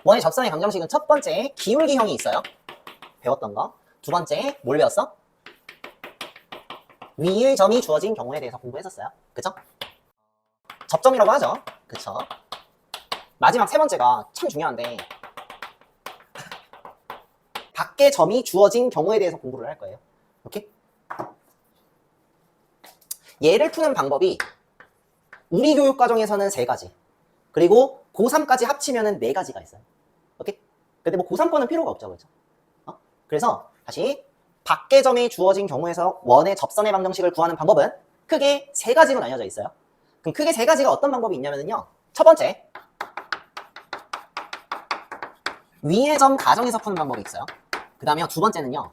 원의 접선의 방정식은 첫 번째 기울기형이 있어요. 배웠던 거. 두 번째 뭘 배웠어? 위의 점이 주어진 경우에 대해서 공부했었어요. 그쵸? 접점이라고 하죠. 그쵸? 마지막 세 번째가 참 중요한데 밖에 점이 주어진 경우에 대해서 공부를 할 거예요. 오케이? 얘를 푸는 방법이 우리 교육과정에서는 3가지, 그리고 고3까지 합치면은 4가지가 있어요. 오케이? 근데 뭐 고3 거는 필요가 없죠. 그렇죠? 그래서 다시 밖에 점이 주어진 경우에서 원의 접선의 방정식을 구하는 방법은 크게 3가지로 나뉘어져 있어요. 그럼 크게 3가지가 어떤 방법이 있냐면요. 첫 번째, 위의 점 가정에서 푸는 방법이 있어요. 그 다음에 두 번째는요,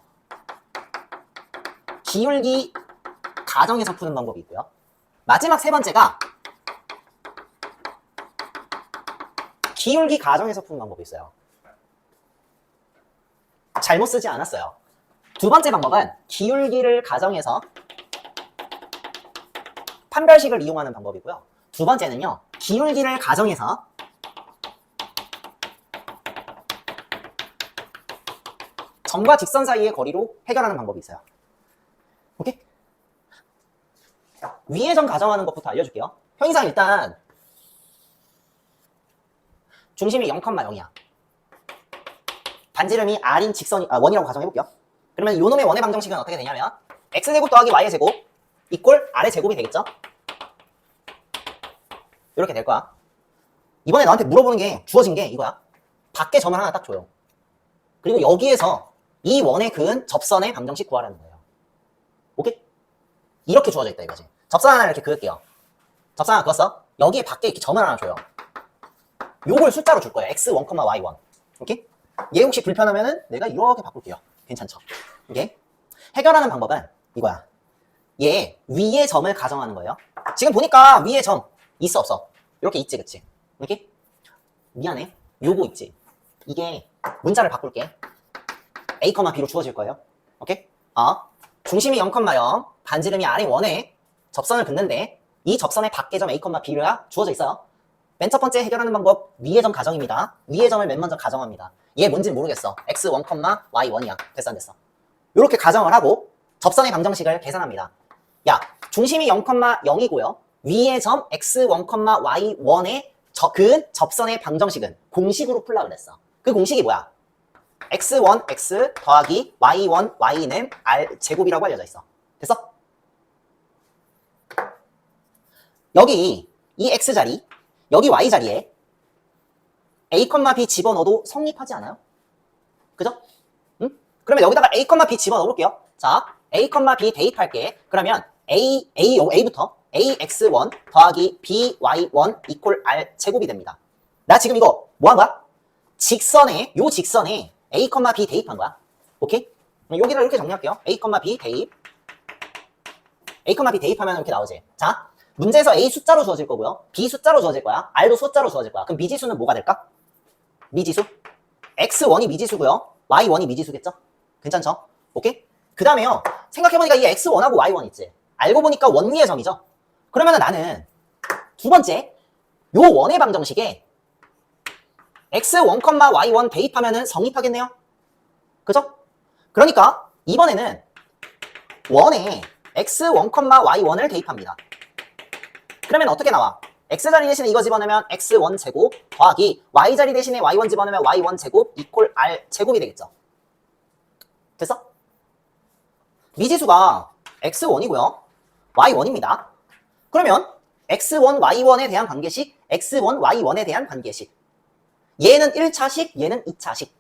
기울기 가정에서 푸는 방법이 있고요. 마지막 세 번째가 기울기 가정에서 푸는 방법이 있어요. 잘못 쓰지 않았어요. 두 번째 방법은 기울기를 가정해서 판별식을 이용하는 방법이고요. 두 번째는요, 기울기를 가정해서 점과 직선 사이의 거리로 해결하는 방법이 있어요. 오케이? 위의 점 가정하는 것부터 알려줄게요. 형이상 일단 중심이 0,0이야. 반지름이 R인 직선이 원이라고 가정해볼게요. 그러면 요놈의 원의 방정식은 어떻게 되냐면 x제곱 더하기 y제곱 이꼴 r의 제곱이 되겠죠? 이렇게 될 거야. 이번에 너한테 물어보는 게 주어진 게 이거야. 밖에 점을 하나 딱 줘요. 그리고 여기에서 이 원에 그은 접선의 방정식 구하라는 거예요. 오케이? 이렇게 주어져 있다 이거지. 접선 하나 이렇게 그을게요. 접선 하나 그었어? 여기에 밖에 이렇게 점을 하나 줘요. 요걸 숫자로 줄 거예요. x1, y1. 오케이? 얘 혹시 불편하면은 내가 이렇게 바꿀게요. 괜찮죠? 이게 해결하는 방법은 이거야. 얘 위의 점을 가정하는 거예요. 지금 보니까 위에 점 있어 없어? 이렇게 있지, 그치? 이렇게? 미안해. 요거 있지? 이게 문자를 바꿀게. a, b로 주어질 거예요. 오케이? 중심이 0,0, 반지름이 R의 원에 접선을 긋는데 이 접선의 밖의 점 a, b가 주어져 있어요. 맨 첫 번째 해결하는 방법 위의 점 가정입니다. 위의 점을 맨 먼저 가정합니다. 얘 뭔진 모르겠어. x1, y1이야. 됐어 안 됐어? 이렇게 가정을 하고 접선의 방정식을 계산합니다. 야, 중심이 0,0이고요. 위의 점 x1, y1의 그은 접선의 방정식은 공식으로 풀라 그랬어. 그 공식이 뭐야? x1, x 더하기 y1, y는 r 제곱이라고 알려져 있어. 됐어? 여기 이 x 자리, 여기 y 자리에 a, b 집어넣어도 성립하지 않아요? 그죠? 응? 그러면 여기다가 a, b 집어넣어 볼게요. 자, a, b 대입할게. 그러면 a부터 ax1 더하기 by1 이퀄 r 제곱이 됩니다. 나 지금 이거 뭐 한 거야? 요 직선에 a, b 대입한 거야. 오케이? 여기를 이렇게 정리할게요. a, b 대입. a, b 대입하면 이렇게 나오지. 자, 문제에서 a 숫자로 주어질 거고요. b 숫자로 주어질 거야. r도 숫자로 주어질 거야. 그럼 미지수는 뭐가 될까? 미지수? x1이 미지수고요. y1이 미지수겠죠? 괜찮죠? 오케이? 그 다음에요. 생각해보니까 이 x1하고 y1 있지? 알고 보니까 원 위의 점이죠? 그러면 나는 두 번째 요 원의 방정식에 x1, y1 대입하면은 성립하겠네요? 그죠? 그러니까 이번에는 원에 x1, y1을 대입합니다. 그러면 어떻게 나와? x자리 대신에 이거 집어넣으면 x1 제곱 더하기 y자리 대신에 y1 집어넣으면 y1 제곱 이퀄 r 제곱이 되겠죠? 됐어? 미지수가 x1이고요. y1입니다. 그러면 x1, y1에 대한 관계식, x1, y1에 대한 관계식. 얘는 1차식, 얘는 2차식.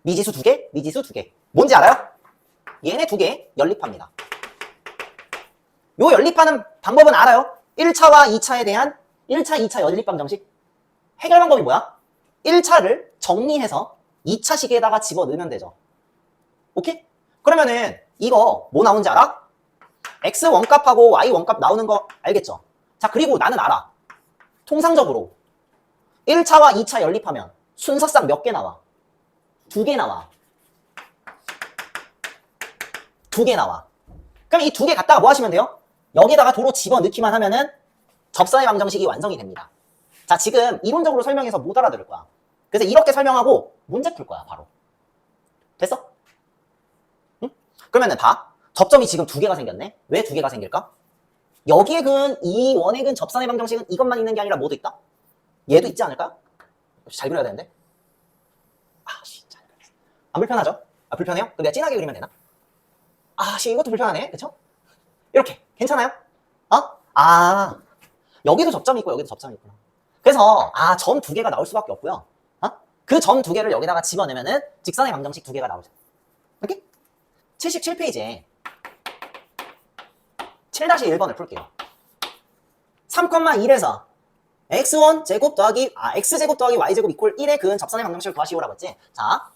미지수 2개, 미지수 2개. 뭔지 알아요? 얘네 2개 연립합니다. 요 연립하는 방법은 알아요? 1차와 2차에 대한 1차, 2차 연립 방정식. 해결 방법이 뭐야? 1차를 정리해서 2차식에다가 집어넣으면 되죠. 오케이? 그러면은 이거 뭐 나오는지 알아? x 원값하고 y 원값 나오는 거 알겠죠? 자, 그리고 나는 알아. 통상적으로 1차와 2차 연립하면 순서상 몇 개 나와? 2개 나와. 2개 나와. 그럼 이 2개 갖다가 뭐 하시면 돼요? 여기다가 도로 집어넣기만 하면은 접선의 방정식이 완성이 됩니다. 자, 지금 이론적으로 설명해서 못 알아들을 거야. 그래서 이렇게 설명하고 문제 풀 거야, 바로. 됐어? 응? 그러면은 봐. 접점이 지금 두 개가 생겼네. 왜 두 개가 생길까? 여기에 근, 이 원의 근 접선의 방정식은 이것만 있는 게 아니라 뭐도 있다? 얘도 있지 않을까? 잘 그려야 되는데. 잘 그렸어. 안 불편하죠? 불편해요? 그럼 내가 진하게 그리면 되나? 이것도 불편하네. 그쵸? 이렇게. 괜찮아요? 여기도 접점이 있고 여기도 접점이 있구나. 그래서 점 두 개가 나올 수밖에 없고요. 그 점 두 개를 여기다가 집어넣으면은 직선의 방정식 두 개가 나오죠. 이렇게? 77페이지에 7-1번을 풀게요. 3,1에서 x1 제곱 더하기 x제곱 더하기 y제곱 이퀄 1의 근 접선의 방정식을 구하시오라고 했지. 자,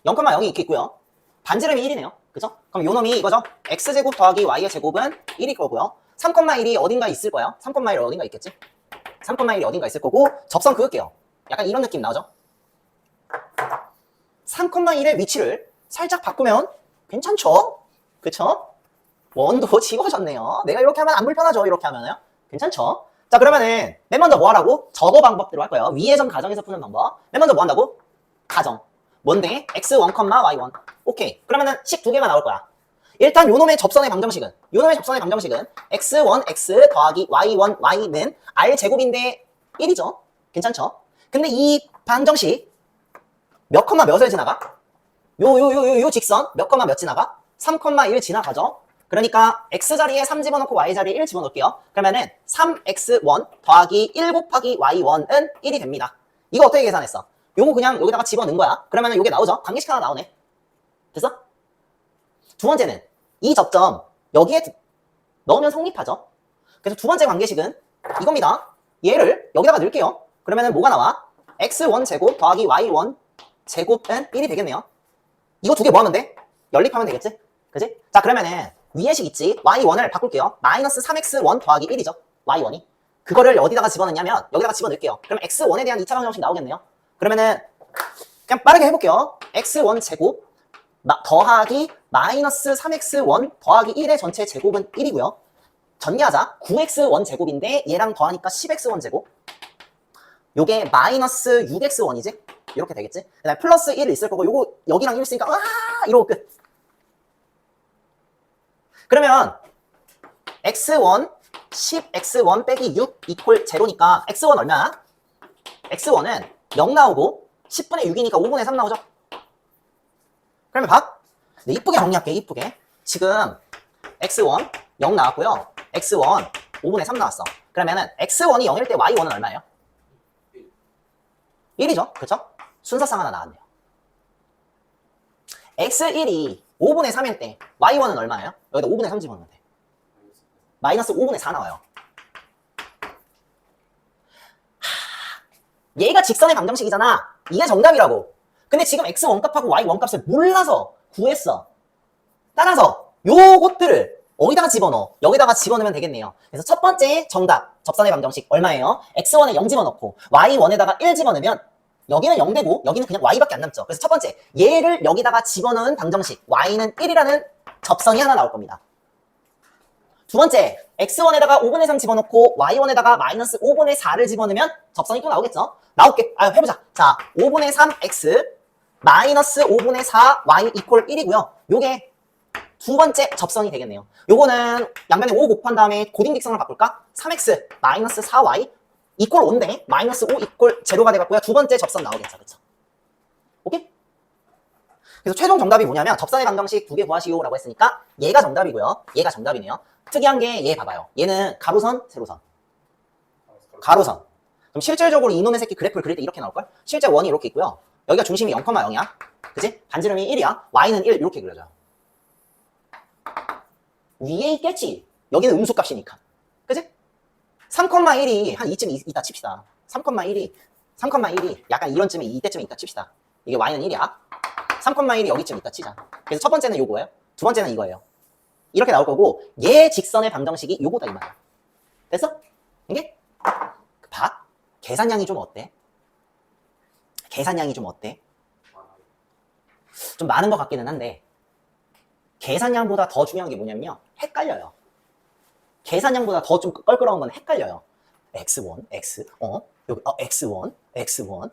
0,0이 이렇게 있고요. 반지름이 1이네요. 그죠? 그럼 요 놈이 이거죠. x제곱 더하기 y의 제곱은 1일 거고요. 3,1이 어딘가 있을 거예요. 3,1이 어딘가 있겠지? 3,1이 어딘가 있을 거고 접선 그을게요. 약간 이런 느낌 나오죠? 3,1의 위치를 살짝 바꾸면 괜찮죠? 그쵸? 원도 지워졌네요. 내가 이렇게 하면 안 불편하죠? 이렇게 하면요. 괜찮죠? 자, 그러면은 맨 먼저 뭐 하라고? 저거 방법대로 할 거예요. 위의 점 가정에서 푸는 방법. 맨 먼저 뭐 한다고? 가정. 뭔데? x1, y1. 오케이. 그러면은 식 두 개가 나올 거야. 일단 요놈의 접선의 방정식은 x1, x 더하기 y1, y는 r제곱인데 1이죠. 괜찮죠? 근데 이 방정식 몇 컴마 몇을 지나가? 요 직선 몇 컴마 몇 지나가? 3,1 지나가죠. 그러니까 x자리에 3 집어넣고 y자리에 1 집어넣을게요. 그러면은 3x1 더하기 1 곱하기 y1은 1이 됩니다. 이거 어떻게 계산했어? 요거 그냥 여기다가 집어넣은 거야. 그러면은 요게 나오죠? 관계식 하나 나오네. 됐어? 두 번째는 이 접점 여기에 넣으면 성립하죠. 그래서 두 번째 관계식은 이겁니다. 얘를 여기다가 넣을게요. 그러면은 뭐가 나와? x1 제곱 더하기 y1 제곱은 1이 되겠네요. 이거 두 개 뭐 하면 돼? 연립하면 되겠지? 그지? 자, 그러면은 위의 식 있지? y1을 바꿀게요. 마이너스 3x1 더하기 1이죠. y1이. 그거를 어디다가 집어넣냐면 여기다가 집어넣을게요. 그럼 x1에 대한 2차 방정식 나오겠네요. 그러면은 그냥 빠르게 해볼게요. x1 제곱 더하기 마이너스 3x1 더하기 1의 전체 제곱은 1이고요. 전개하자. 9x1 제곱인데 얘랑 더하니까 10x1 제곱. 요게 마이너스 6x1이지? 이렇게 되겠지? 그 다음에 플러스 1 있을 거고 요거 여기랑 1 있으니까 이러고 끝. 그러면 x1 10x1 빼기 6 이퀄 0니까 x1 얼마야? x1은 0 나오고 10분의 6이니까 5분의 3 나오죠? 그러면 봐. 네, 이쁘게 정리할게. 이쁘게. 지금 x1 0 나왔고요. x1 5분의 3 나왔어. 그러면은 x1이 0일 때 y1은 얼마예요? 1이죠? 그쵸? 순서상 하나 나왔네요. x1이 5분의 3일 때 y1은 얼마예요? 여기다 5분의 3 집어넣으면 돼. 마이너스 5분의 4 나와요. 얘가 직선의 방정식이잖아. 이게 정답이라고. 근데 지금 x1 값하고 y1 값을 몰라서 구했어. 따라서 요것들을 어디다가 집어넣어? 여기다가 집어넣으면 되겠네요. 그래서 첫 번째 정답 접선의 방정식 얼마예요? x1에 0 집어넣고 y1에다가 1 집어넣으면 여기는 0 되고 여기는 그냥 y밖에 안 남죠. 그래서 첫 번째 얘를 여기다가 집어넣은 방정식 y는 1이라는 접선이 하나 나올 겁니다. 두 번째 x1에다가 5분의 3 집어넣고 y1에다가 마이너스 5분의 4를 집어넣으면 접선이 또 나오겠죠? 나올게. 해보자. 자, 5분의 3x 마이너스 5분의 4 y 이퀄 1이고요. 요게 두 번째 접선이 되겠네요. 요거는 양변에 5 곱한 다음에 고딩직선을 바꿀까? 3x 마이너스 4y 이퀄 5인데 마이너스 5 이퀄 제로가 돼갖고요. 두 번째 접선 나오겠죠. 그쵸? 오케이? 그래서 최종 정답이 뭐냐면 접선의 방정식 두 개 구하시오 라고 했으니까 얘가 정답이고요. 얘가 정답이네요. 특이한 게 얘 봐봐요. 얘는 가로선, 세로선. 가로선. 그럼 실질적으로 이놈의 새끼 그래프를 그릴 때 이렇게 나올걸? 실제 원이 이렇게 있고요. 여기가 중심이 0,0이야. 그치? 반지름이 1이야. y는 1 이렇게 그려져요. 위에 있겠지. 여기는 음수값이니까. 그치? 3,1이 한 이쯤 있다 칩시다. 3,1이 약간 이런쯤에 이때쯤에 있다 칩시다. 이게 y는 1이야. 3,1이 여기쯤 있다 치자. 그래서 첫 번째는 요거예요. 두 번째는 이거예요. 이렇게 나올 거고 얘 직선의 방정식이 요거다 이 말이야. 됐어? 이게? 봐. 계산량이 좀 어때? 계산량이 좀 어때? 좀 많은 것 같기는 한데 계산량보다 더 중요한 게 뭐냐면요. 헷갈려요. 계산량보다 더 좀 껄끄러운 건 헷갈려요. x1, x, 여기, x1, x1,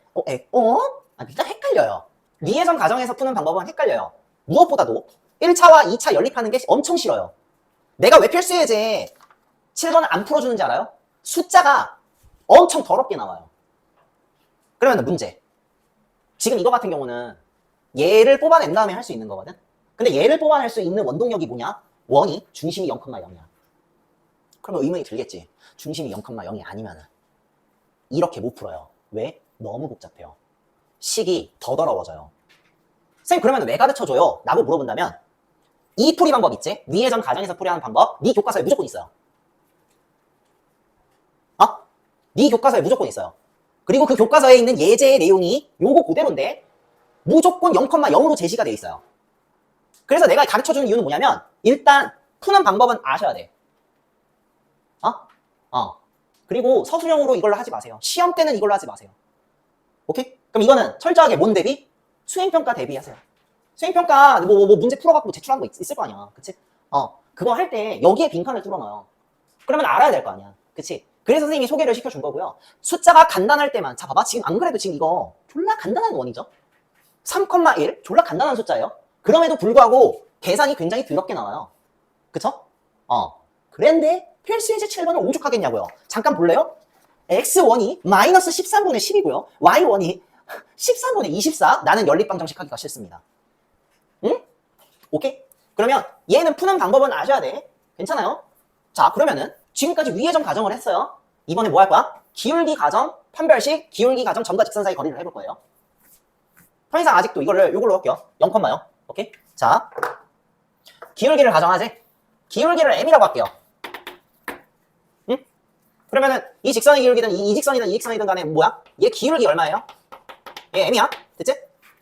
일단 헷갈려요. 위에선 가정에서 푸는 방법은 헷갈려요. 무엇보다도 1차와 2차 연립하는 게 엄청 싫어요. 내가 왜 필수 예제 7번을 안 풀어주는지 알아요? 숫자가 엄청 더럽게 나와요. 그러면 문제. 지금 이거 같은 경우는 얘를 뽑아낸 다음에 할 수 있는 거거든? 근데 얘를 뽑아낼 수 있는 원동력이 뭐냐? 원이 중심이 0,0이야. 그러면 의문이 들겠지. 중심이 0,0이 아니면은 이렇게 못 풀어요. 왜? 너무 복잡해요. 식이 더 더러워져요. 선생님 그러면 왜 가르쳐줘요? 라고 물어본다면 이 풀이 방법 있지? 위의 점 가정에서 풀이하는 방법 네 교과서에 무조건 있어요. 네 교과서에 무조건 있어요. 그리고 그 교과서에 있는 예제의 내용이 요거 그대로인데 무조건 0,0으로 제시가 돼 있어요. 그래서 내가 가르쳐주는 이유는 뭐냐면 일단 푸는 방법은 아셔야 돼. 그리고 서술형으로 이걸로 하지 마세요. 시험 때는 이걸로 하지 마세요. 오케이? 그럼 이거는 철저하게 뭔 대비? 수행평가 대비하세요. 수행평가 뭐 문제 풀어갖고 제출한 거 있을 거 아니야. 그치? 그거 할 때 여기에 빈칸을 뚫어놔요. 그러면 알아야 될 거 아니야. 그치? 그래서 선생님이 소개를 시켜준 거고요. 숫자가 간단할 때만, 자 봐봐. 지금 안 그래도 지금 이거 졸라 간단한 원이죠? 3,1 졸라 간단한 숫자예요. 그럼에도 불구하고 계산이 굉장히 더럽게 나와요. 그쵸? 그런데 필수 예제 7번을 오죽하겠냐고요. 잠깐 볼래요? x1이 마이너스 13분의 10이고요. y1이 13분의 24. 나는 연립방정식 하기가 싫습니다. 응? 오케이? 그러면 얘는 푸는 방법은 아셔야 돼. 괜찮아요? 자, 그러면은 지금까지 위의 점 가정을 했어요. 이번에 뭐 할 거야? 기울기 가정, 판별식, 기울기 가정 점과 직선 사이 거리를 해볼 거예요. 편의상 아직도 요걸로 할게요. 0,0. 오케이? 자, 기울기를 가정하지? 기울기를 m이라고 할게요. 응? 그러면은 이 직선의 기울기든 이 직선이든 이 직선이든 간에 뭐야? 얘 기울기 얼마예요? 얘 m이야? 됐지?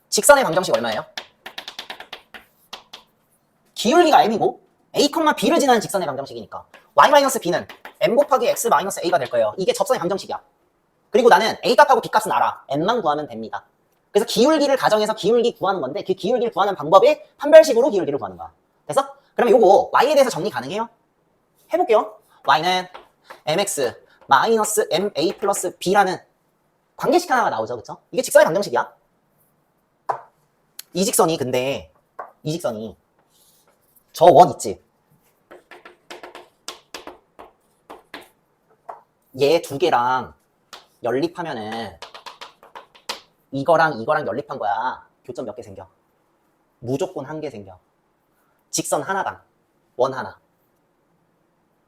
직선의 방정식 얼마예요? 기울기가 m이고 a, b를 지나는 직선의 방정식이니까 y-b는 m 곱하기 x-a가 될 거예요. 이게 접선의 방정식이야. 그리고 나는 a 값하고 b 값은 알아. m만 구하면 됩니다. 그래서 기울기를 가정해서 기울기 구하는 건데 그 기울기를 구하는 방법이 판별식으로 기울기를 구하는 거야. 됐어? 그러면 요거 y에 대해서 정리 가능해요? 해볼게요. y는 mx 마이너스 ma 플러스 b라는 관계식 하나가 나오죠. 그쵸? 이게 직선의 방정식이야. 이 직선이 근데 이 직선이 저 원 있지? 얘 두 개랑 연립하면은 이거랑 연립한 거야. 교점 몇 개 생겨? 무조건 한 개 생겨. 직선 하나당 원 하나.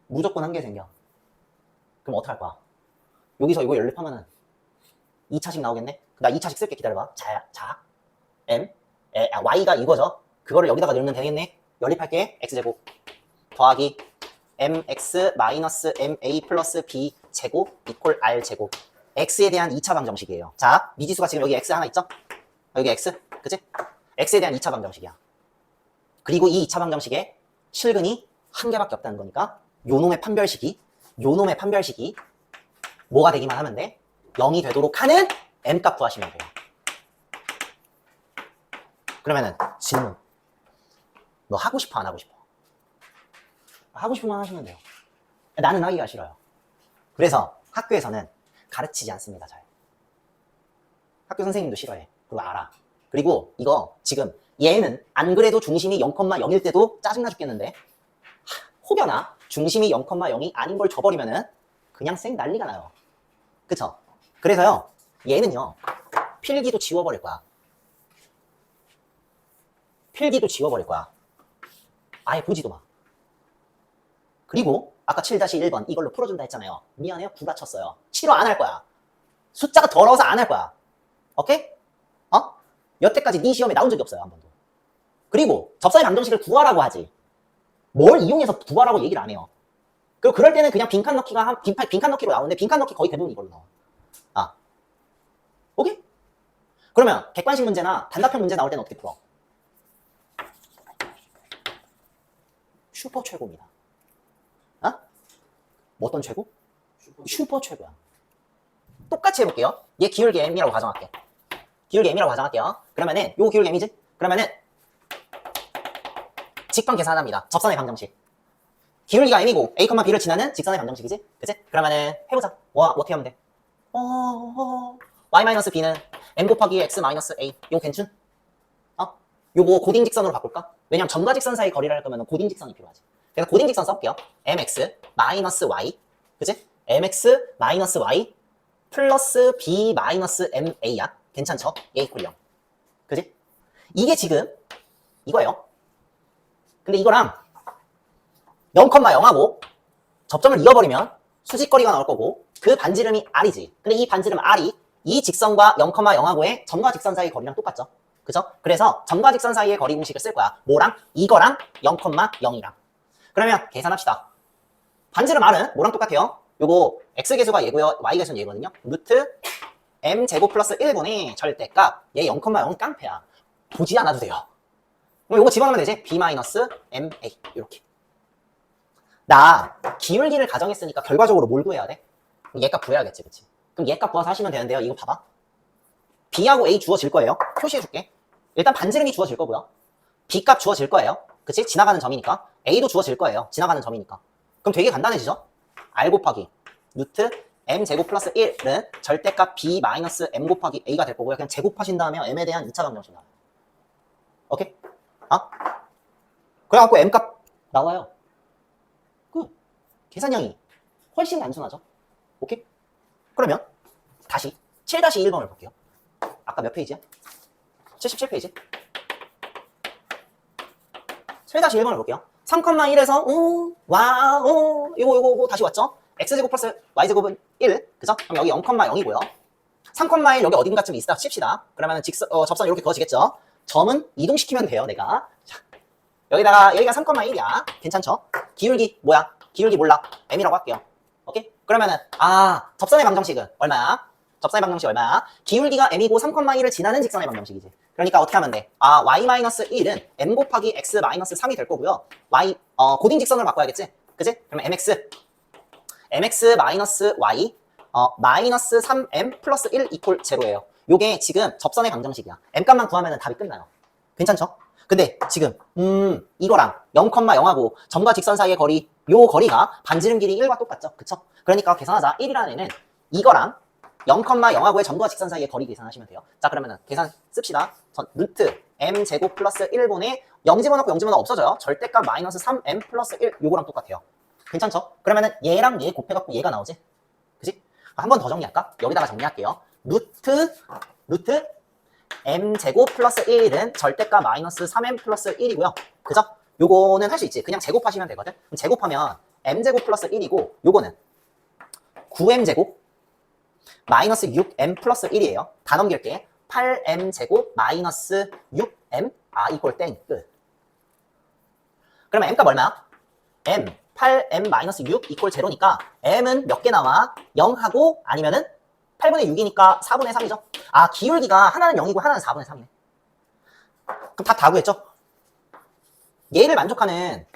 무조건 한 개 생겨. 그럼 어떡할 거야? 여기서 이거 연립하면은 2차식 나오겠네? 나 2차식 쓸게. 기다려봐. 자 y가 이거죠? 그거를 여기다가 넣으면 되겠네? 연립할게. x제곱 더하기 mx 마이너스 ma 플러스 b 제곱 이퀄 r 제곱. x에 대한 2차 방정식이에요. 자, 미지수가 지금 여기 x 하나 있죠? 여기 x, 그치? x에 대한 2차 방정식이야. 그리고 이 2차 방정식에 실근이 한 개밖에 없다는 거니까 요놈의 판별식이 뭐가 되기만 하면 돼? 0이 되도록 하는 m값 구하시면 돼요. 그러면은 질문. 너 하고 싶어 안 하고 싶어? 하고 싶으면 하시면 돼요. 나는 하기가 싫어요. 그래서 학교에서는 가르치지 않습니다. 잘. 학교 선생님도 싫어해. 그거 알아. 그리고 이거 지금 얘는 안 그래도 중심이 0,0일 때도 짜증나 죽겠는데 혹여나 중심이 0,0이 아닌 걸 줘버리면은 그냥 쌩 난리가 나요. 그쵸? 그래서요 얘는요 필기도 지워버릴 거야. 필기도 지워버릴 거야. 아예 보지도 마. 그리고 아까 7-1번 이걸로 풀어준다 했잖아요. 미안해요. 구라쳤어요. 치료 안 할 거야. 숫자가 더러워서 안 할 거야. 오케이? 여태까지 네 시험에 나온 적이 없어요. 한 번도. 그리고 접선의 방정식을 구하라고 하지. 뭘 이용해서 구하라고 얘기를 안 해요. 그리고 그럴 때는 그냥 빈칸 넣기가 빈칸 넣기로 나오는데 빈칸 넣기 거의 대부분 이걸로 나와. 오케이? 그러면 객관식 문제나 단답형 문제 나올 때는 어떻게 풀어? 슈퍼 최고입니다. 뭐 어떤 최고? 슈퍼 최고야. 똑같이 해볼게요. 얘 기울기 m이라고 가정할게. 기울기 m이라고 가정할게요. 그러면은 요 기울기 m이지? 그러면은 직방 계산합니다. 접선의 방정식. 기울기가 m이고 a, b를 지나는 직선의 방정식이지? 그치? 그러면은 해보자. 어떻게 하면 돼? y-b는 m 곱하기 x 마이너스 a. 이거 괜춘? 요거 고딩 직선으로 바꿀까? 왜냐면 점과 직선 사이 거리를 할 거면 고딩 직선이 필요하지. 그래서 고딩 직선 써볼게요. mx 마이너스 y, 그치? mx 마이너스 y 플러스 b 마이너스 ma야. 괜찮죠? a 이퀄 0. 그치? 이게 지금 이거예요. 근데 이거랑 0,0하고 접점을 이어버리면 수직거리가 나올 거고 그 반지름이 r이지. 근데 이 반지름 r이 이 직선과 0,0하고의 점과 직선 사이 거리랑 똑같죠. 그죠? 그래서 점과 직선 사이의 거리 공식을 쓸 거야. 뭐랑? 이거랑 0,0이랑. 그러면 계산합시다. 반지름 r은 뭐랑 똑같아요? 요거 x계수가 얘고요. y계수는 얘거든요. 루트 m제곱 플러스 1분의 절대값. 얘 0,0은 깡패야. 보지 않아도 돼요. 그럼 요거 집어넣으면 되지? b 마이너스 ma 이렇게. 나 기울기를 가정했으니까 결과적으로 뭘 구해야 돼? 얘값 구해야겠지, 그치? 그럼 얘값 구해서 하시면 되는데요. 이거 봐봐. b하고 a 주어질 거예요. 표시해줄게. 일단 반지름이 주어질 거고요. b값 주어질 거예요. 그치? 지나가는 점이니까. a도 주어질 거예요. 지나가는 점이니까. 그럼 되게 간단해지죠? r 곱하기 루트 m제곱 플러스 1은 절대값 b 마이너스 m 곱하기 a가 될 거고요. 그냥 제곱하신 다음에 m에 대한 2차 방정식 나와요. 오케이? 그래갖고 m값 나와요. 계산량이 훨씬 단순하죠? 오케이? 그러면 다시 7-1번을 볼게요. 아까 몇 페이지야? 77페이지. 7-1번을 볼게요. 3,1에서 이거 다시 왔죠? x제곱 플러스 y제곱은 1, 그죠? 그럼 여기 0,0이고요. 3,1 여기 어딘가쯤 있다 칩시다. 그러면 접선 이렇게 그어지겠죠? 점은 이동시키면 돼요, 내가. 자, 여기가 3,1이야. 괜찮죠? 기울기 뭐야? 기울기 몰라. m이라고 할게요. 오케이? 그러면은 접선의 방정식은 얼마야? 접선의 방정식 얼마야? 기울기가 m이고 3,1을 지나는 직선의 방정식이지. 그러니까 어떻게 하면 돼? y-1은 m 곱하기 x 마이너스 3이 될 거고요. 고딩 직선으로 바꿔야겠지? 그치? 그러면 mx 마이너스 y 마이너스 3m 플러스 1 이퀄 제로예요. 요게 지금 접선의 방정식이야. m값만 구하면 답이 끝나요. 괜찮죠? 근데 지금 이거랑 0,0하고 점과 직선 사이의 거리, 요 거리가 반지름 길이 1과 똑같죠? 그쵸? 그러니까 계산하자. 1이라는 애는 이거랑 0,0하고의 점과 직선 사이의 거리 계산하시면 돼요. 자, 그러면은 계산 씁시다. 루트 m제곱 플러스 1분의 0 집어넣고 0 집어넣어 없어져요. 절대값 마이너스 3m 플러스 1 요거랑 똑같아요. 괜찮죠? 그러면은 얘랑 얘 곱해갖고 얘가 나오지? 그치? 한 번 더 정리할까? 여기다가 정리할게요. 루트 m제곱 플러스 1은 절대값 마이너스 3m 플러스 1이고요. 그죠? 요거는 할 수 있지. 그냥 제곱하시면 되거든. 그럼 제곱하면 m제곱 플러스 1이고 요거는 9m제곱 마이너스 6m 플러스 1이에요. 다 넘길게. 8m제곱 마이너스 6m 이꼴 땡 끝. 그러면 m값 얼마야? m 8m 마이너스 6 이꼴 제로니까 m은 몇 개 나와? 0하고 아니면은 8분의 6이니까 4분의 3이죠. 기울기가 하나는 0이고 하나는 4분의 3이네. 그럼 답 다 구했죠? 얘를 만족하는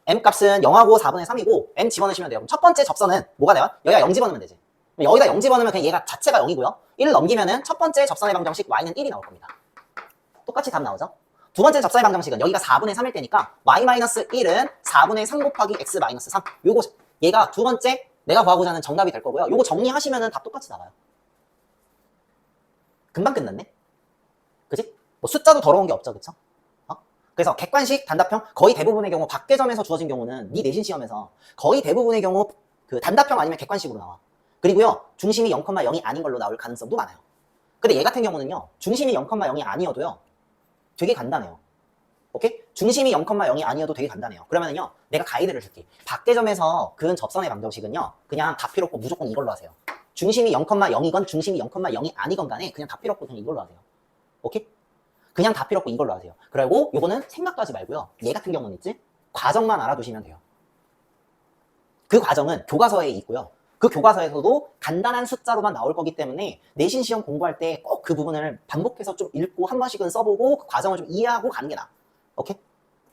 m값은 0하고 4분의 3이고 m 집어넣으시면 돼요. 그럼 첫 번째 접선은 뭐가 돼요? 여기가 0 집어넣으면 되지. 여기다 0 집어넣으면 그냥 얘가 자체가 0이고요. 1을 넘기면은 첫 번째 접선의 방정식 y는 1이 나올 겁니다. 똑같이 답 나오죠? 두 번째 접선의 방정식은 여기가 4분의 3일 때니까 y-1은 4분의 3 곱하기 x-3. 요거 얘가 두 번째 내가 구하고자 하는 정답이 될 거고요. 요거 정리하시면은 답 똑같이 나와요. 금방 끝났네? 그지? 뭐 숫자도 더러운 게 없죠, 그쵸? 그래서 객관식, 단답형, 거의 대부분의 경우 밖에점에서 주어진 경우는 네 내신 시험에서 거의 대부분의 경우 그 단답형 아니면 객관식으로 나와. 그리고요, 중심이 0,0이 아닌 걸로 나올 가능성도 많아요. 근데 얘 같은 경우는요, 중심이 0,0이 아니어도요, 되게 간단해요. 오케이? 중심이 0,0이 아니어도 되게 간단해요. 그러면은요, 내가 가이드를 줄게. 밖에점에서 그은 접선의 방정식은요, 그냥 다 필요 없고 무조건 이걸로 하세요. 중심이 0,0이건 중심이 0,0이 아니건 간에 그냥 다 필요 없고 그냥 이걸로 하세요. 오케이? 그냥 다 필요 없고 이걸로 하세요. 그리고 요거는 생각도 하지 말고요. 얘 같은 경우는 있지? 과정만 알아두시면 돼요. 그 과정은 교과서에 있고요. 그 교과서에서도 간단한 숫자로만 나올 거기 때문에 내신 시험 공부할 때 꼭 그 부분을 반복해서 좀 읽고 한 번씩은 써보고 그 과정을 좀 이해하고 가는 게 나아. 오케이?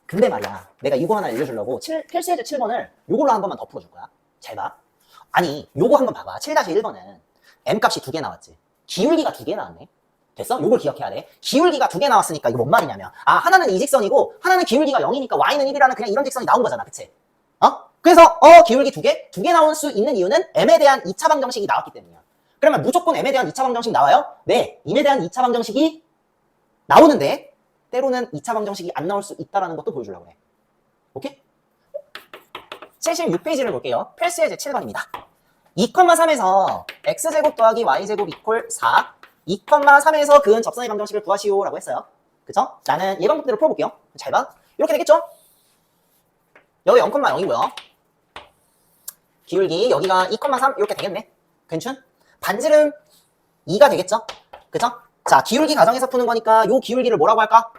근데 말이야, 내가 이거 하나 알려주려고 필수예제 7번을 요걸로 한 번만 더 풀어줄 거야. 잘 봐. 아니, 요거 한번 봐봐. 7-1번은 m값이 2개 나왔지. 기울기가 2개 나왔네. 됐어? 요걸 기억해야 돼. 기울기가 2개 나왔으니까 이거 뭔 말이냐면 하나는 이 직선이고 하나는 기울기가 0이니까 y는 1이라는 그냥 이런 직선이 나온 거잖아. 그치? 그래서 기울기 두 개 나올 수 있는 이유는 m에 대한 2차 방정식이 나왔기 때문이야. 그러면 무조건 m에 대한 2차 방정식 나와요? 네, im에 대한 2차 방정식이 나오는데 때로는 2차 방정식이 안 나올 수 있다는 것도 보여주려고 해. 오케이? 76페이지를 볼게요. 필수의 제7번입니다. 2,3에서 x제곱 더하기 y제곱 이퀄 4 2,3에서 그은 접선의 방정식을 구하시오 라고 했어요. 그쵸? 나는 예방법대로 풀어볼게요. 잘 봐. 이렇게 되겠죠? 여기 0,0이고요. 기울기 여기가 2,3 이렇게 되겠네. 괜춘? 반지름 2가 되겠죠? 그쵸? 자, 기울기 가정에서 푸는 거니까 요 기울기를 뭐라고 할까?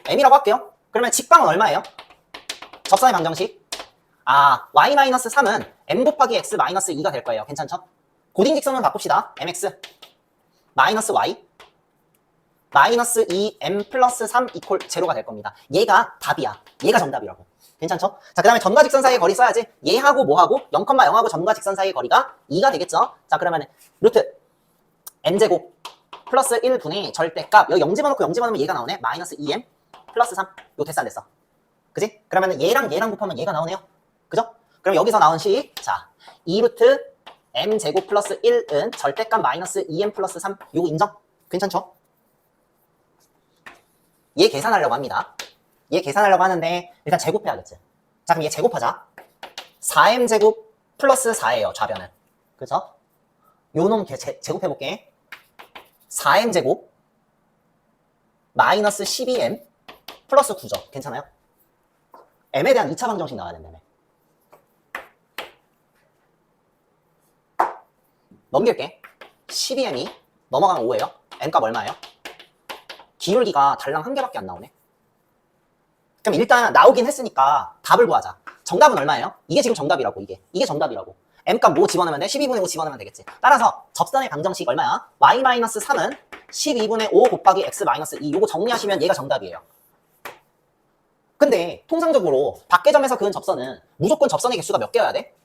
m이라고 할게요. 그러면 직방은 얼마예요? 접선의 방정식. y-3은 m 곱하기 x 마이너스 2가 될 거예요. 괜찮죠? 고딩 직선을 바꿉시다. mx 마이너스 y 마이너스 2m 플러스 3 이퀄 제로가 될 겁니다. 얘가 답이야. 얘가 정답이라고. 괜찮죠? 자, 그 다음에 점과 직선 사이의 거리 써야지. 얘하고 뭐하고 0,0하고 점과 직선 사이의 거리가 2가 되겠죠? 자, 그러면 루트 m제곱 플러스 1분의 절대값. 여기 0 집어넣고 0 집어넣으면 얘가 나오네. 마이너스 2m 플러스 3. 요 됐어 안 됐어? 그지? 그러면 얘랑 곱하면 얘가 나오네요. 그죠? 그럼 여기서 나온 식, 자, 2루트 m제곱 플러스 1은 절대값 마이너스 2m 플러스 3. 요거 인정? 괜찮죠? 얘 계산하려고 합니다. 얘 계산하려고 하는데 일단 제곱해야겠지. 자, 그럼 얘 제곱하자. 4m제곱 플러스 4예요, 좌변은. 그죠? 요놈 제곱해볼게. 4m제곱 마이너스 12m 플러스 9죠. 괜찮아요? m에 대한 2차 방정식 나와야 된다며. 넘길게. 12m이 넘어가면 5예요. m값 얼마예요? 기울기가 달랑 한 개밖에 안 나오네. 그럼 일단 나오긴 했으니까 답을 구하자. 정답은 얼마예요? 이게 지금 정답이라고. 이게 정답이라고. m값 뭐 집어넣으면 돼? 12분의 5 집어넣으면 되겠지. 따라서 접선의 방정식 얼마야? y-3은 12분의 5 곱하기 x-2. 요거 정리하시면 얘가 정답이에요. 근데 통상적으로 밖의 점에서 그은 접선은 무조건 접선의 개수가 몇 개여야 돼?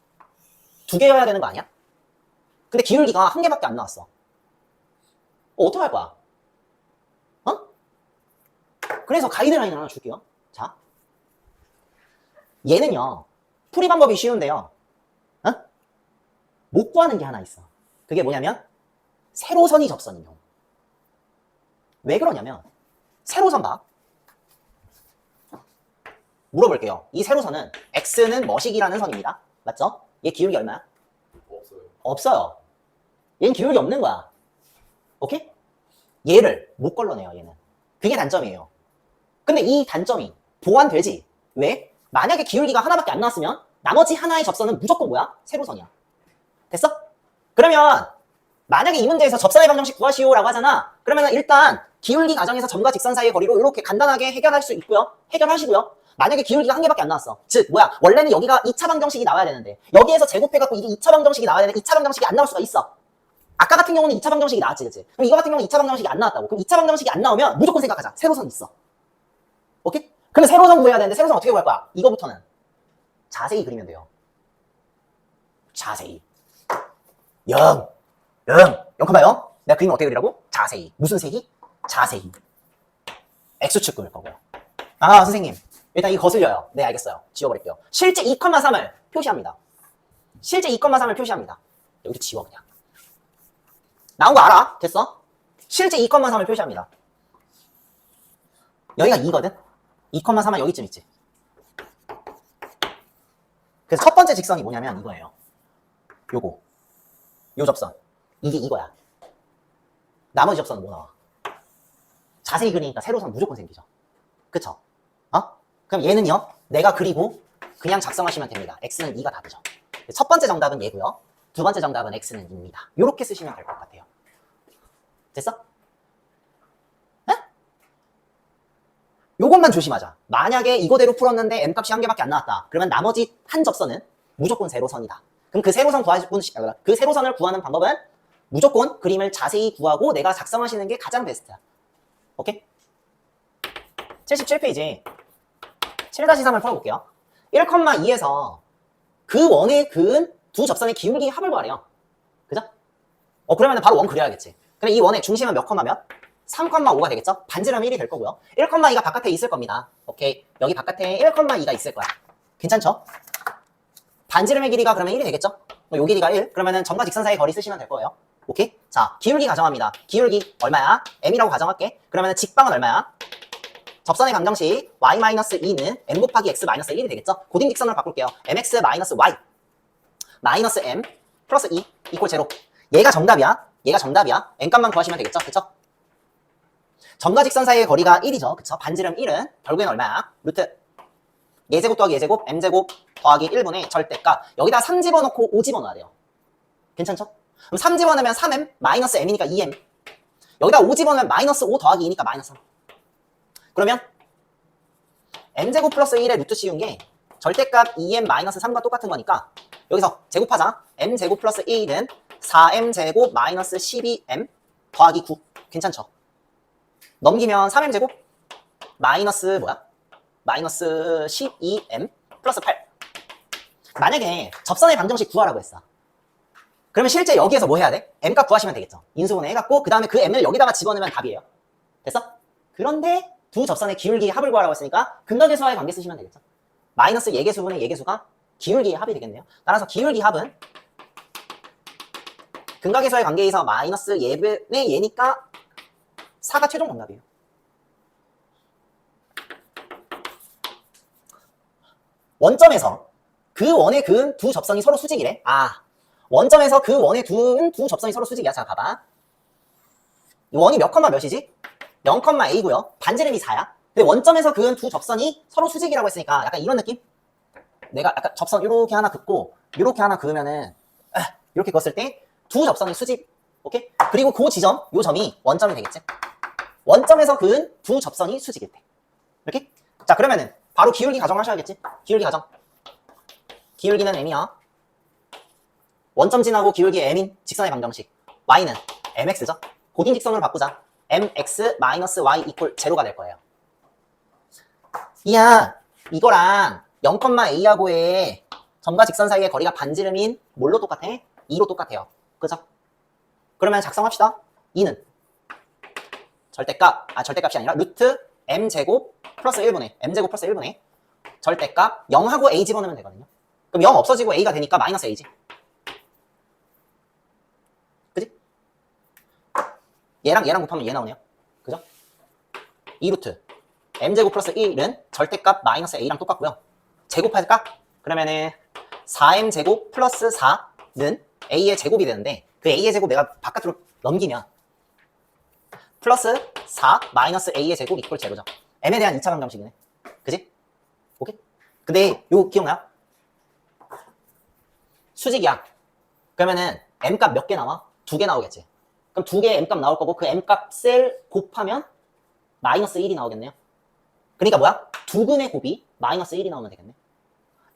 2개여야 되는 거 아니야? 근데 기울기가 한 개밖에 안 나왔어. 어떡할 거야? 그래서 가이드라인을 하나 줄게요. 자, 얘는요 풀이 방법이 쉬운데요, 못 구하는 게 하나 있어. 그게 뭐냐면 세로선이 접선인 경우. 왜 그러냐면 세로선 봐. 물어볼게요. 이 세로선은 x는 뭐식이라는 선입니다. 맞죠? 얘 기울기 얼마야? 없어요. 얘는 기울기 없는 거야. 오케이? 얘를 못 걸러내요. 얘는. 그게 단점이에요. 근데 이 단점이 보완되지. 왜? 만약에 기울기가 하나밖에 안 나왔으면 나머지 하나의 접선은 무조건 뭐야? 세로선이야. 됐어? 그러면 만약에 이 문제에서 접선의 방정식 구하시오 라고 하잖아. 그러면 일단 기울기 가정에서 점과 직선 사이의 거리로 이렇게 간단하게 해결할 수 있고요. 해결하시고요. 만약에 기울기가 한 개밖에 안 나왔어. 즉 뭐야? 원래는 여기가 2차 방정식이 나와야 되는데 여기에서 제곱해갖고 이게 2차 방정식이 나와야 되는데 2차 방정식이 안 나올 수가 있어. 아까 같은 경우는 2차 방정식이 나왔지, 그치? 그럼 이거 같은 경우는 2차 방정식이 안 나왔다고. 그럼 2차 방정식이 안 나오면 무조건 생각하자. 세로선 있어. 오케이? 그러면 세로선 구해야 되는데 세로선 어떻게 구할 거야? 이거부터는 자세히 그리면 돼요. 자세히. 0 0,0 내가 그리면 어떻게 그리라고? 자세히. 무슨 색이? 자세히. X축 그릴 거고요. 선생님 일단 이거 거슬려요. 네, 알겠어요. 지워버릴게요. 실제 2,3을 표시합니다. 실제 2,3을 표시합니다. 여기도 지워 그냥. 나온 거 알아? 됐어? 실제 2,3을 표시합니다. 여기가 2거든? 2,3은 여기쯤 있지. 그래서 첫 번째 직선이 뭐냐면 이거예요. 요거. 요 접선. 이게 이거야. 나머지 접선은 뭐 나와? 자세히 그리니까 세로선 무조건 생기죠. 그쵸? 그럼 얘는요, 내가 그리고 그냥 작성하시면 됩니다. x는 2가 답이죠. 첫 번째 정답은 얘고요. 두 번째 정답은 x는 2입니다. 요렇게 쓰시면 될 것 같아요. 됐어? 네? 요것만 조심하자. 만약에 이거대로 풀었는데 m값이 한 개밖에 안 나왔다. 그러면 나머지 한 접선은 무조건 세로선이다. 그럼 그 세로선을 구하는 방법은 무조건 그림을 자세히 구하고 내가 작성하시는 게 가장 베스트야. 오케이? 77페이지 7-3을 풀어볼게요. 1,2에서 그 원에 그은 두 접선의 기울기 합을 구하래요. 그죠? 그러면 바로 원 그려야겠지. 그럼 이 원의 중심은 몇 컴마 몇? 3,5가 되겠죠? 반지름 1이 될 거고요. 1,2가 바깥에 있을 겁니다. 오케이. 여기 바깥에 1,2가 있을 거야. 괜찮죠? 반지름의 길이가 그러면 1이 되겠죠? 요 길이가 1. 그러면은 점과 직선 사이의 거리 쓰시면 될 거예요. 오케이? 자, 기울기 가정합니다. 기울기 얼마야? m이라고 가정할게. 그러면은 직방은 얼마야? 접선의 방정식 y-2는 m 곱하기 x-1이 되겠죠? 고딩 직선으로 바꿀게요. mx-y 마이너스 m 플러스 2 이퀄 제로. 얘가 정답이야. 얘가 정답이야. m 값만 구하시면 되겠죠? 그쵸? 점과 직선 사이의 거리가 1이죠. 그쵸? 반지름 1은 결국엔 얼마야? 루트 예제곱 더하기 예제곱 m제곱 더하기 1분의 절대값. 여기다 3 집어넣고 5 집어넣어야 돼요. 괜찮죠? 그럼 3 집어넣으면 3m 마이너스 m이니까 2m. 여기다 5 집어넣으면 마이너스 5 더하기 2니까 마이너스 3. 그러면 m제곱 플러스 1의 루트 씌운 게 절대값 2m 마이너스 3과 똑같은 거니까 여기서 제곱하자. m제곱 플러스 1은 4m제곱 마이너스 12m 더하기 9. 괜찮죠? 넘기면 3m제곱 마이너스 뭐야? 마이너스 12m 플러스 8. 만약에 접선의 방정식 구하라고 했어. 그러면 실제 여기에서 뭐 해야 돼? m값 구하시면 되겠죠. 인수분해 해갖고 그 다음에 그 m을 여기다가 집어넣으면 답이에요. 됐어? 그런데 두 접선의 기울기 합을 구하라고 했으니까 근각의수와의 관계 쓰시면 되겠죠. 마이너스 예계수분의 예계수가 기울기의 합이 되겠네요. 따라서 기울기 합은 근각의수와의 관계에 있어 마이너스 예분의 예니까 4가 최종 정답이에요. 원점에서 그 원에 그은 두 접선이 서로 수직이래. 아, 원점에서 그 원에 그은 두 접선이 서로 수직이야. 자, 봐봐. 이 원이 몇 컴마 몇이지? 0,a고요. 반지름이 4야. 근데 원점에서 그은 두 접선이 서로 수직이라고 했으니까 약간 이런 느낌? 내가 약간 접선 이렇게 하나 긋고 이렇게 하나 그으면은 이렇게 그었을 때 두 접선이 수직. 오케이? 그리고 그 지점, 요 점이 원점이 되겠지? 원점에서 그은 두 접선이 수직일 때. 이렇게? 자, 그러면은 바로 기울기 가정하셔야겠지? 기울기 가정. 기울기는 m이야. 원점 지나고 기울기 m인 직선의 방정식. y는 mx죠? 고딩 직선으로 바꾸자. mx-y 이퀄 제로가 될 거예요. 이야, 이거랑 0,a하고의 점과 직선 사이의 거리가 반지름인 뭘로 똑같아? 2로 똑같아요. 그죠? 그러면 작성합시다. 2는 절대값이 아니라 루트 m제곱 플러스 1분의 m제곱 플러스 1분의 절대값 0하고 a 집어넣으면 되거든요. 그럼 0 없어지고 a가 되니까 마이너스 a지. 그지? 얘랑 곱하면 얘 나오네요. 그죠? 2루트 m제곱 플러스 1은 절대값 마이너스 a랑 똑같고요. 제곱할까? 그러면은 4m제곱 플러스 4는 a의 제곱이 되는데 그 a의 제곱 내가 바깥으로 넘기면 플러스 4 마이너스 a의 제곱 이퀄 제로죠. m에 대한 2차 방정식이네. 그지? 오케이? 근데 요 기억나요? 수직이야. 그러면은 m값 몇 개 나와? 2개 나오겠지. 그럼 2개의 m값 나올 거고 그 m값을 곱하면 마이너스 1이 나오겠네요. 그러니까 뭐야? 두근의 곱이 마이너스 1이 나오면 되겠네.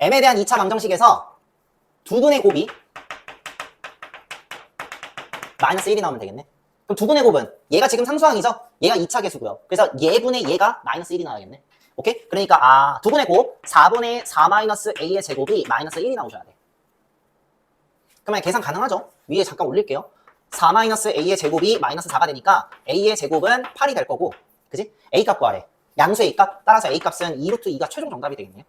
m에 대한 2차 방정식에서 두근의 곱이 마이너스 1이 나오면 되겠네. 그럼 두근의 곱은 얘가 지금 상수항이죠? 얘가 2차 계수고요. 그래서 얘분의 얘가 마이너스 1이 나와야겠네. 오케이? 그러니까 두근의 곱 4분의 4 마이너스 a의 제곱이 마이너스 1이 나오셔야 돼. 그러면 계산 가능하죠? 위에 잠깐 올릴게요. 4 마이너스 a의 제곱이 마이너스 4가 되니까 a의 제곱은 8이 될 거고, 그지? a 값 구하래. 양수의 a 값 따라서 a 값은 2루트 2가 최종 정답이 되겠네요.